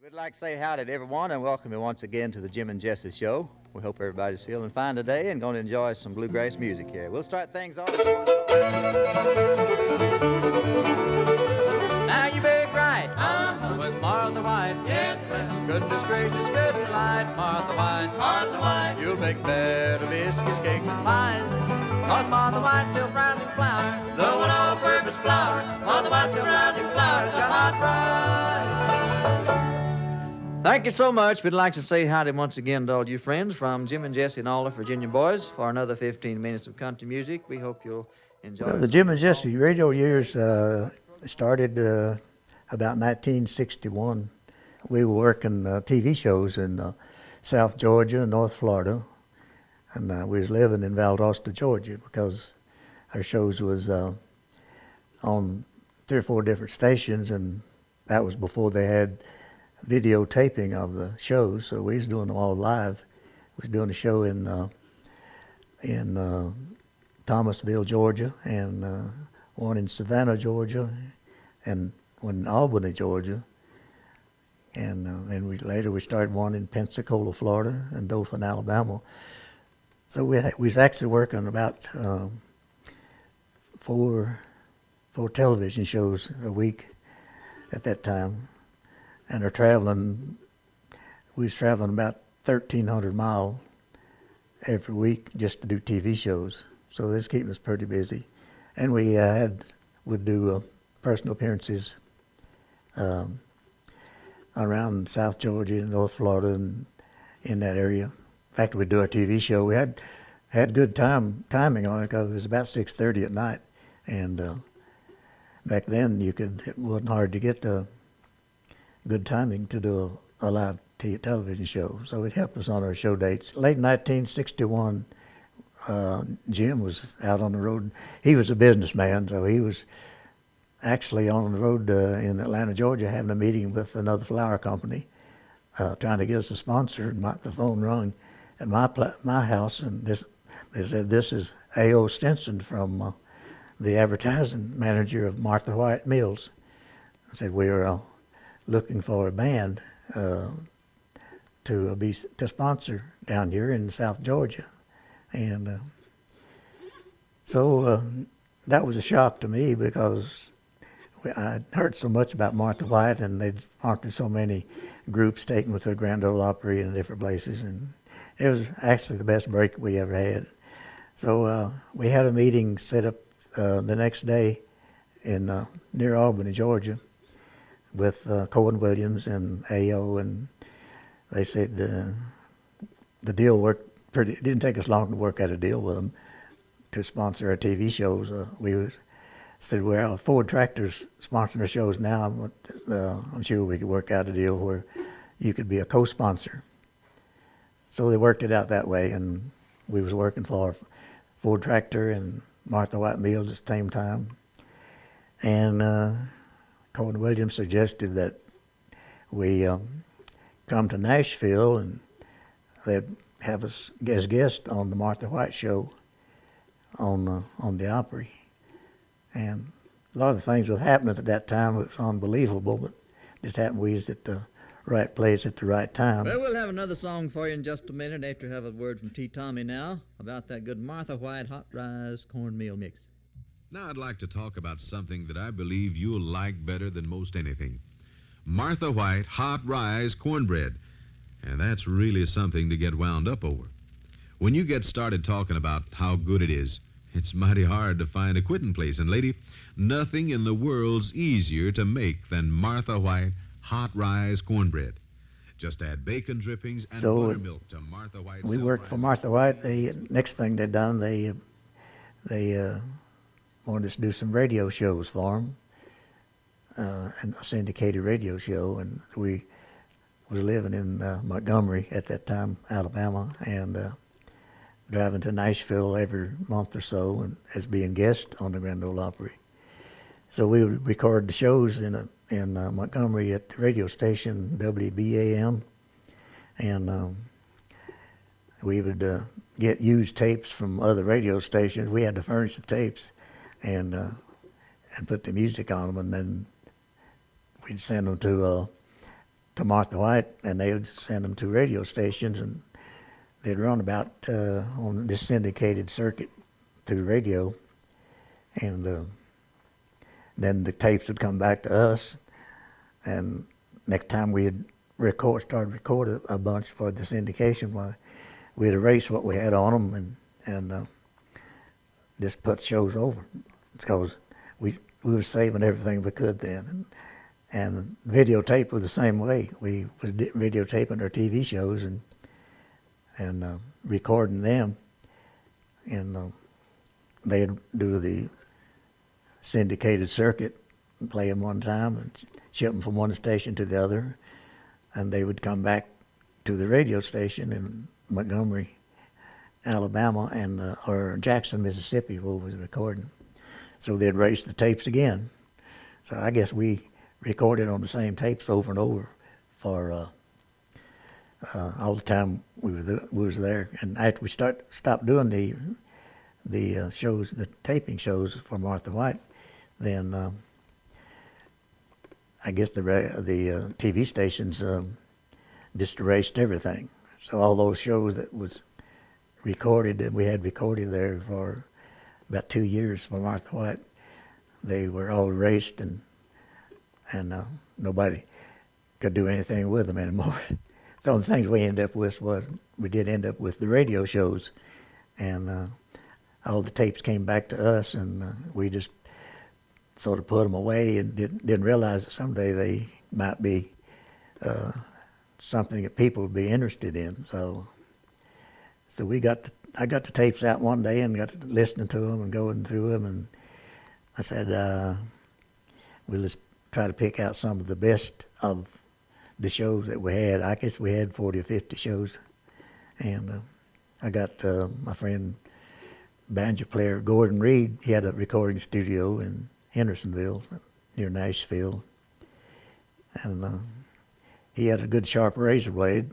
We'd like to say howdy to everyone and welcome you once again to the Jim and Jesse Show. We hope everybody's feeling fine today and going to enjoy some bluegrass music here. We'll start things off. Now you big right, with Martha White. Yes, ma'am. Goodness gracious, good and light, Martha White. Martha White. You'll make better biscuits, cakes, and pies. Cause Martha White's self-rising flour, the one all-purpose flour. Martha White's self-rising flour's got hot fries. Thank you so much. We'd like to say howdy once again to all you friends from Jim and Jesse and all the Virginia boys for another 15 minutes of country music. We hope you'll enjoy it. Well, the Jim and Jesse radio years started about 1961. We were working TV shows in South Georgia and North Florida, and we was living in Valdosta, Georgia, because our shows was on 3 or 4 different stations, and that was before they had videotaping of the shows, so we was doing them all live. We was doing a show in Thomasville, Georgia, and one in Savannah, Georgia, and one in Albany, Georgia, and then later we started one in Pensacola, Florida, and Dothan, Alabama. So we was actually working about 4 television shows a week at that time. And we was traveling about 1,300 miles every week just to do TV shows. So this kept us pretty busy. And we would do personal appearances around South Georgia and North Florida and in that area. In fact, we'd do our TV show. We had good timing on it because it was about 6:30 at night. And back then it wasn't hard to get good timing to do a live television show, so it helped us on our show dates. Late 1961, Jim was out on the road. He was a businessman, so he was actually on the road in Atlanta, Georgia, having a meeting with another flour company, trying to get us a sponsor. And the phone rung at my house, and they said, "This is A.O. Stinson from the advertising manager of Martha White Mills." I said, "We are looking for a band to sponsor down here in South Georgia," and so that was a shock to me because I'd heard so much about Martha White, and they'd sponsored so many groups taken with the Grand Ole Opry in different places, and it was actually the best break we ever had. So we had a meeting set up the next day in near Albany, Georgia, with Cohen Williams and A.O., and they said the deal worked pretty. It didn't take us long to work out a deal with them to sponsor our TV shows. We said, "Well, Ford Tractor's sponsoring our shows now. I'm sure we could work out a deal where you could be a co-sponsor." So they worked it out that way, and we was working for Ford Tractor and Martha White Mills at the same time, and Cohen Williams suggested that we come to Nashville, and they'd have us as guests on the Martha White show on the Opry. And a lot of the things that happened at that time was unbelievable, but just happened we was at the right place at the right time. Well, we'll have another song for you in just a minute after we have a word from T. Tommy now about that good Martha White hot rise cornmeal mix. Now I'd like to talk about something that I believe you'll like better than most anything. Martha White hot rise cornbread. And that's really something to get wound up over. When you get started talking about how good it is, it's mighty hard to find a quitting place. And lady, nothing in the world's easier to make than Martha White hot rise cornbread. Just add bacon drippings and buttermilk to Martha White. We worked for Martha White. The next thing they done, they wanted us to do some radio shows for them, and a syndicated radio show, and we was living in Montgomery at that time, Alabama, and driving to Nashville every month or so and as being guest on the Grand Ole Opry. So we would record the shows in Montgomery at the radio station WBAM, and we would get used tapes from other radio stations. We had to furnish the tapes and put the music on them, and then we'd send them to to Martha White, and they would send them to radio stations, and they'd run about on this syndicated circuit through radio, and then the tapes would come back to us, and next time we'd start record a bunch for the syndication, we'd erase what we had on them and just put shows over, because we were saving everything we could then. And videotape was the same way. We was videotaping our TV shows and recording them, and they'd do the syndicated circuit, and play them one time and ship them from one station to the other, and they would come back to the radio station in Montgomery, Alabama, or Jackson, Mississippi, where we was recording. So they'd race the tapes again. So I guess we recorded on the same tapes over and over for all the time we was there. And after we stopped doing the shows, the taping shows for Martha White, then I guess the TV stations just erased everything. So all those shows that was recorded, that we had recorded there for about 2 years for Martha White, they were all erased, and nobody could do anything with them anymore. So the things we ended up with we did end up with the radio shows, and all the tapes came back to us, and we just sort of put them away and didn't realize that someday they might be something that people would be interested in. So I got the tapes out one day and got to listening to them and going through them, and I said, we'll just try to pick out some of the best of the shows that we had. I guess we had 40 or 50 shows, and I got my friend banjo player Gordon Reed. He had a recording studio in Hendersonville near Nashville, and he had a good sharp razor blade,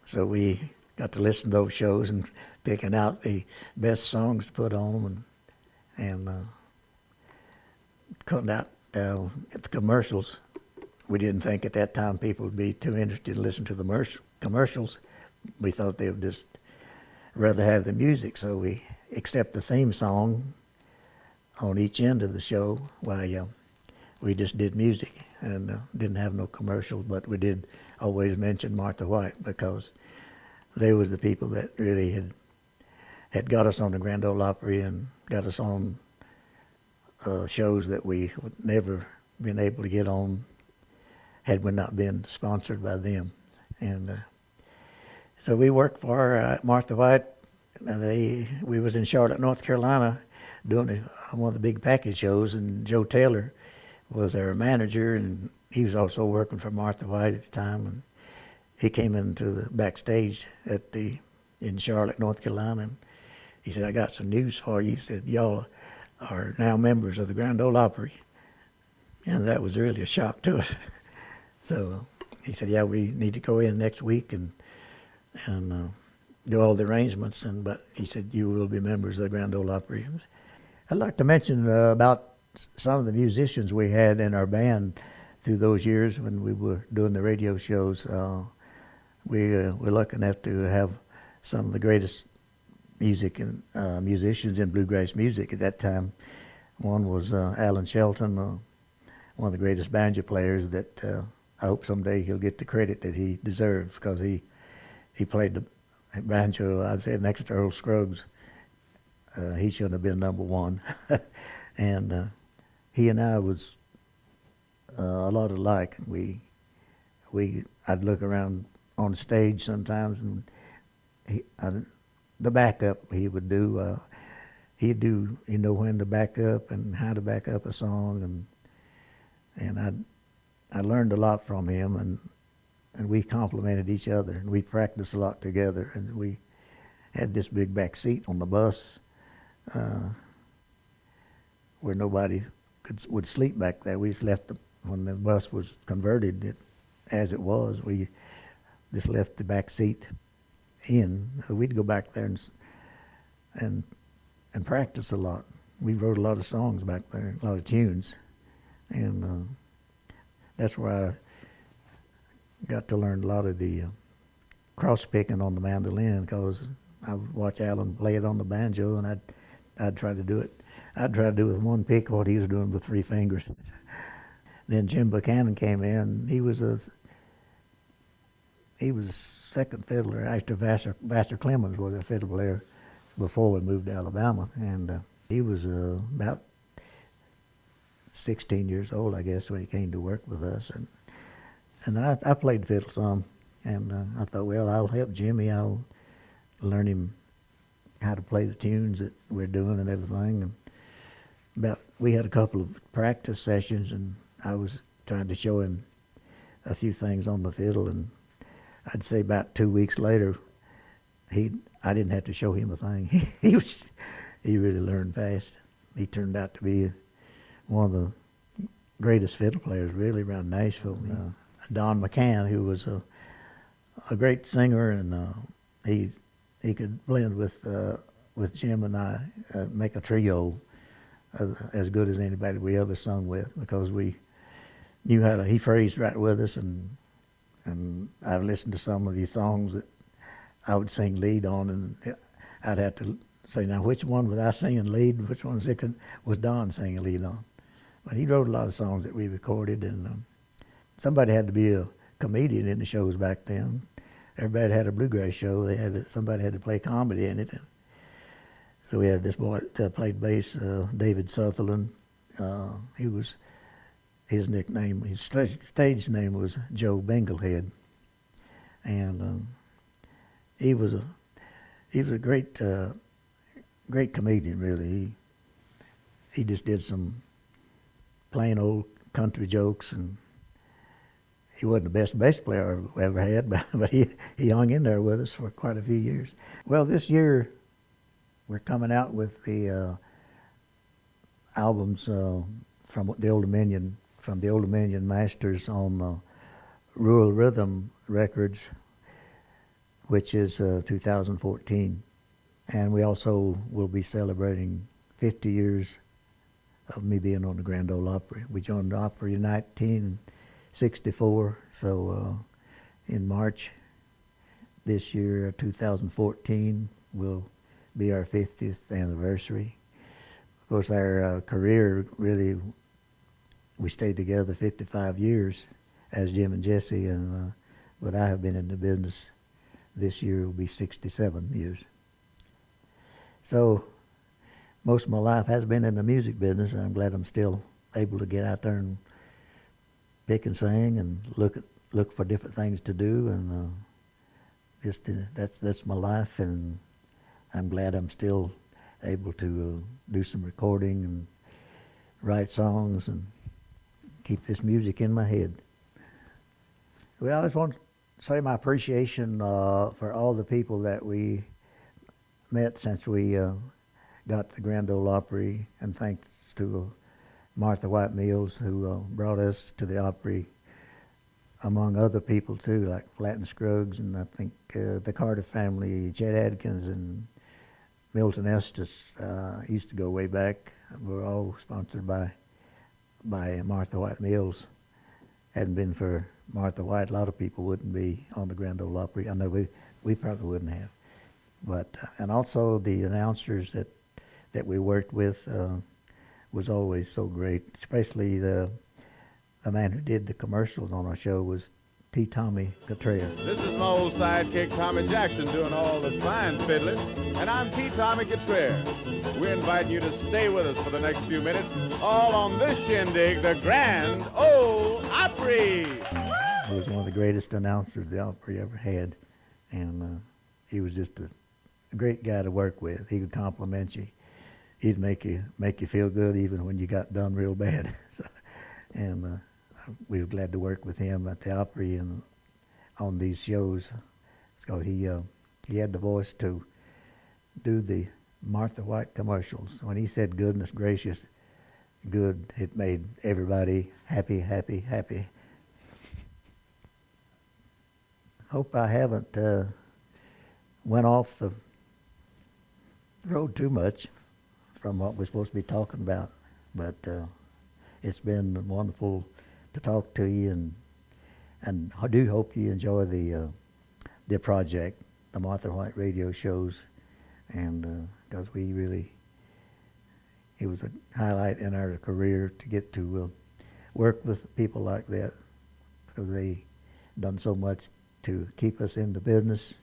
so we got to listen to those shows and picking out the best songs to put on them, and cutting out at the commercials. We didn't think at that time people would be too interested to listen to the commercials. We thought they would just rather have the music, so we except the theme song on each end of the show, we just did music and didn't have no commercials, but we did always mention Martha White, because they was the people that really had got us on the Grand Ole Opry and got us on shows that we would never been able to get on had we not been sponsored by them. And so we worked for Martha White. We was in Charlotte, North Carolina, doing one of the big package shows, and Joe Taylor was our manager, and he was also working for Martha White at the time. And he came into the backstage in Charlotte, North Carolina, and he said, "I got some news for you." He said, "Y'all are now members of the Grand Ole Opry." And that was really a shock to us. So he said, "Yeah, we need to go in next week and do all the arrangements." But he said, "You will be members of the Grand Ole Opry." I'd like to mention about some of the musicians we had in our band through those years when we were doing the radio shows. We were lucky enough to have some of the greatest musicians in bluegrass music at that time. One was Alan Shelton, one of the greatest banjo players that I hope someday he'll get the credit that he deserves, because he played the banjo, I'd say, next to Earl Scruggs. He shouldn't have been number one. And he and I was a lot alike. I'd look around on the stage sometimes, and the backup he would do. He'd do, when to back up and how to back up a song, and I learned a lot from him, and we complimented each other, and we practiced a lot together, and we had this big back seat on the bus where nobody would sleep back there. We just left when the bus was converted as it was. We just left the back seat in. We'd go back there and practice a lot. We wrote a lot of songs back there, a lot of tunes, and that's where got to learn a lot of the cross picking on the mandolin, because I would watch Alan play it on the banjo, and I'd try to do it. I'd try to do with one pick what he was doing with 3 fingers. Then Jim Buchanan came in. He was second fiddler after Vassar Clemens was a fiddle player before we moved to Alabama, and he was about 16 years old, I guess, when he came to work with us, and I played fiddle some, and I thought, well, I'll help Jimmy. I'll learn him how to play the tunes that we're doing and everything. And we had a couple of practice sessions, and I was trying to show him a few things on the fiddle, and I'd say about 2 weeks later, I didn't have to show him a thing. He really learned fast. He turned out to be one of the greatest fiddle players really around Nashville. Don McCann, who was a great singer, and he could blend with Jim and I, make a trio as good as anybody we ever sung with, because we knew how to. He phrased right with us, and I've listened to some of these songs that I would sing lead on, and I'd have to say, now which one was I singing lead, which one was Don singing lead on? But he wrote a lot of songs that we recorded, and somebody had to be a comedian in the shows back then. Everybody had a bluegrass show. Somebody had to play comedy in it. So we had this boy that played bass, David Sutherland. His nickname, his stage name was Joe Binglehead, and he was a great comedian. Really, he just did some plain old country jokes, and he wasn't the best bass player I ever had, but he hung in there with us for quite a few years. Well, this year we're coming out with the albums from the Old Dominion Masters on Rural Rhythm Records, which is 2014. And we also will be celebrating 50 years of me being on the Grand Ole Opry. We joined the Opry in 1964, so in March this year, 2014, will be our 50th anniversary. Of course, our career really, we stayed together 55 years as Jim and Jesse, but I have been in the business. This year will be 67 years. So most of my life has been in the music business, and I'm glad I'm still able to get out there and pick and sing and look for different things to do, and that's my life, and I'm glad I'm still able to do some recording and write songs and keep this music in my head. Well, I just want to say my appreciation for all the people that we met since we got the Grand Ole Opry, and thanks to Martha White Mills, who brought us to the Opry, among other people too, like Flatt and Scruggs, and I think the Carter family, Chet Adkins and Milton Estes used to go way back. We're all sponsored by Martha White Mills. Hadn't been for Martha White, a lot of people wouldn't be on the Grand Ole Opry. I know we probably wouldn't have. But and also the announcers that we worked with was always so great. Especially the man who did the commercials on our show was T. Tommy Cottrell. This is my old sidekick Tommy Jackson doing all the fine fiddling, and I'm T. Tommy Cottrell. We're inviting you to stay with us for the next few minutes, all on this shindig, the Grand Ole Opry. He was one of the greatest announcers the Opry ever had, and he was just a great guy to work with. He could compliment you. He'd make you feel good even when you got done real bad. And we were glad to work with him at the Opry and on these shows. So he had the voice to do the Martha White commercials. When he said "goodness gracious, good," it made everybody happy, happy, happy. Hope I haven't went off the road too much from what we're supposed to be talking about, but it's been wonderful to talk to you, and And I do hope you enjoy the project, the Martha White radio shows, and because it was a highlight in our career to get to work with people like that, because they done so much to keep us in the business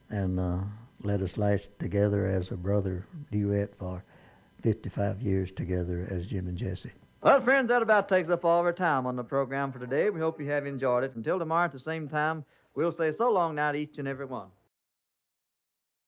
and let us last together as a brother duet for 55 years together as Jim and Jesse. Well, friends, that about takes up all of our time on the program for today. We hope you have enjoyed it. Until tomorrow at the same time, we'll say so long now to each and every one.